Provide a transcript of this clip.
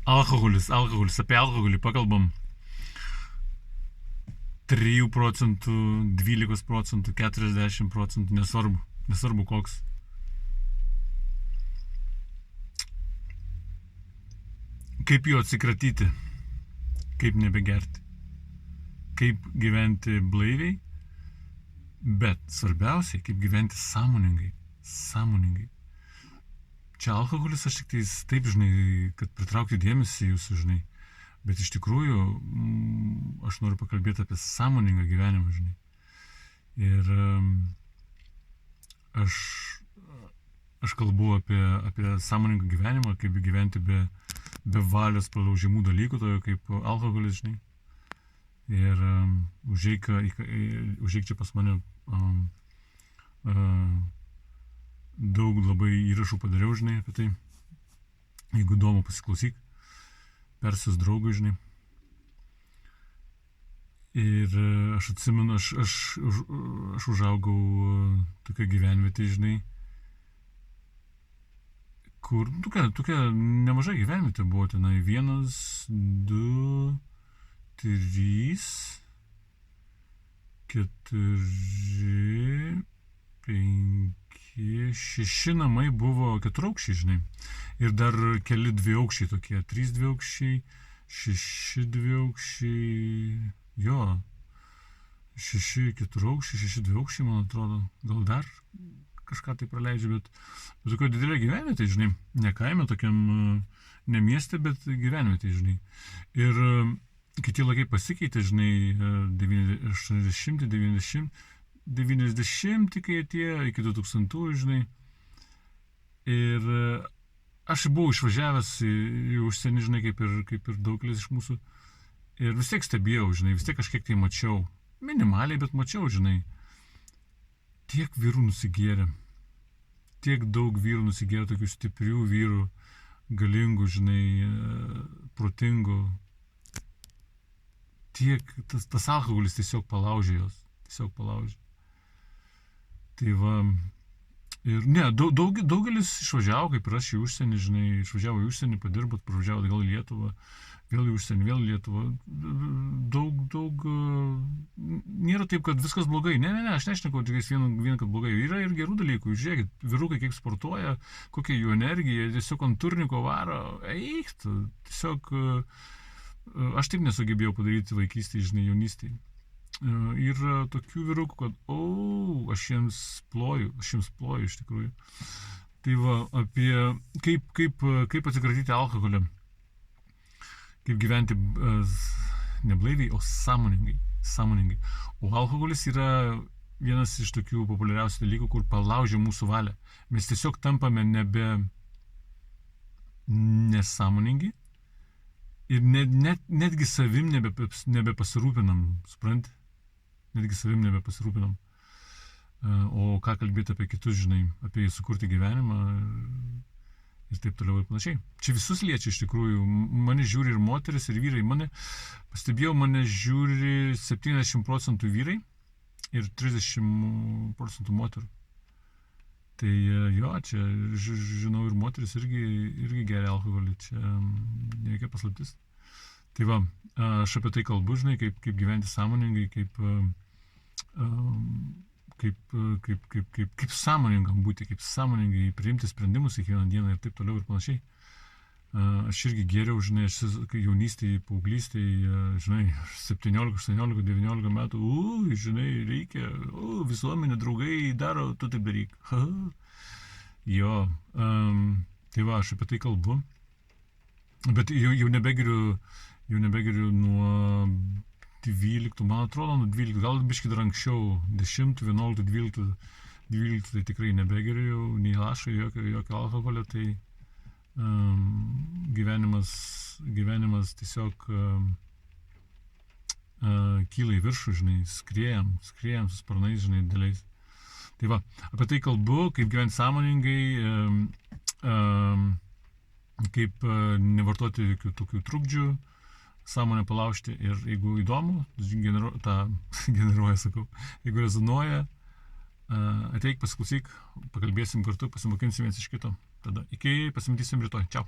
Alkoholis, apie alkoholį pakalbam. 3 procentų, 12 procentų, 40 procentų, nesvarbu koks. Kaip jo atsikratyti, kaip nebegerti, kaip gyventi blaiviai, bet svarbiausiai, kaip gyventi sąmoningai. Čia alkoholis aš tik taip, žinai, kad pritraukti dėmesį jūsų, žinai, bet iš tikrųjų aš noriu pakalbėti apie sąmoningą gyvenimą, žinai. Ir aš kalbu apie sąmoningą gyvenimą, kaip gyventi be valios palaužiamų dalykų, tojo kaip alkoholis, žinai. Ir užeik čia pas mane daug labai įrašų padariau, žinai, apie tai. Jeigu įdomu, pasiklausyk. Persius draugui, žinai. Ir aš atsimenu, aš užaugau tokia gyvenvietė, žinai, kur tokia nemaža gyvenvietė buvo tenai. 1, 2, 3, 4, 5, 6 namai buvo 4-aukščiai, žinai. Ir dar keli 2-aukščiai tokie, 3 2-aukščiai, 6 2-aukščiai, jo, 6 4-aukščiai, 6 2-aukščiai, man atrodo, gal dar kažką tai praleidžiu, bet tokio didelė gyvenvietė, žinai, ne kaime tokiam, ne mieste, bet gyvenvietė, žinai. Ir kiti laikai pasikeitė, žinai, 80, 90, kai atėjo, iki 2000, žinai. Ir aš buvau išvažiavęs į užsienį, žinai, kaip ir daugelis iš mūsų. Ir vis tiek stebėjau, žinai, vis tiek kažkiek tai mačiau. Minimaliai, bet mačiau, žinai. Tiek vyrų nusigėrė. Tiek daug vyrų nusigėrė, tokių stiprių vyrų, galingų, žinai, protingų. Tiek, tas alkoholis tiesiog palaužė jos. Tiesiog palaužė. Tai va. Ir ne, daugelis išvažiavo, kaip ir aš į užsienį, žinai, išvažiavo į užsienį, padirbot, pravažiavo atgal į Lietuvą, vėl į užsienį, vėl į Lietuvą. Daug, nėra taip, kad viskas blogai. Ne, aš nešneku vien, kad blogai. Yra ir gerų dalykų. Žiūrėkit, vyrukai kaip sportuoja, kokia jų energija, tiesiog ant turniko varo, eikt. Tiesiog, aš taip nesugebėjau padaryti vaikystėje, žinai, jaunystėje. Yra tokių vyrukų, kad, aš jiems ploju iš tikrųjų. Tai va, apie kaip atsikratyti alkoholį, kaip gyventi neblaiviai, o sąmoningai. O alkoholis yra vienas iš tokių populiariausių dalykų, kur palaužia mūsų valią. Mes tiesiog tampame nesąmoningi ir netgi savim nebepasirūpinam, supranti? Netgi savim nebepasirūpinam. O ką kalbėti apie kitus, žinai, apie sukurti gyvenimą ir taip toliau ir panašiai. Čia visus liečia iš tikrųjų. Mane žiūri ir moteris, ir vyrai. Mane žiūri 70 procentų vyrai ir 30 procentų moterų. Tai jo, čia žinau ir moteris irgi geria alkoholį. Čia nereikia paslaptis. Tai va, aš apie tai kalbu, žinai, kaip gyventi sąmoningai, kaip sąmoningam būti, kaip sąmoningai priimti sprendimus kiekvieną dieną ir taip toliau ir panašiai. Aš irgi geriau, žinai, jaunystėje, paauglystėje, žinai, 17, 18, 19 metų, žinai, reikia, visuomenė, draugai daro, tu taip daryk. Jo, tai va, aš apie tai kalbu, bet jau nebegeriu nuo 12, man atrodo, nuo 12, gal biškį dar anksčiau, 10, 11, 12, tai tikrai nebegeriu, nei lašo, jokio alkoholio, tai gyvenimas tiesiog kyla į viršų, žinai, skriejam su sparnais, žinai, dėliais. Tai va, apie tai kalbu, kaip gyventi sąmoningai, kaip nevartoti tokių trukdžių, sąmonę palaužti ir jeigu įdomu, jeigu rezonuoja, ateik, pasiklausyk, pakalbėsim kartu, pasimokinsim viens iš kito. Tada iki, pasimatysim rytoj. Čiau.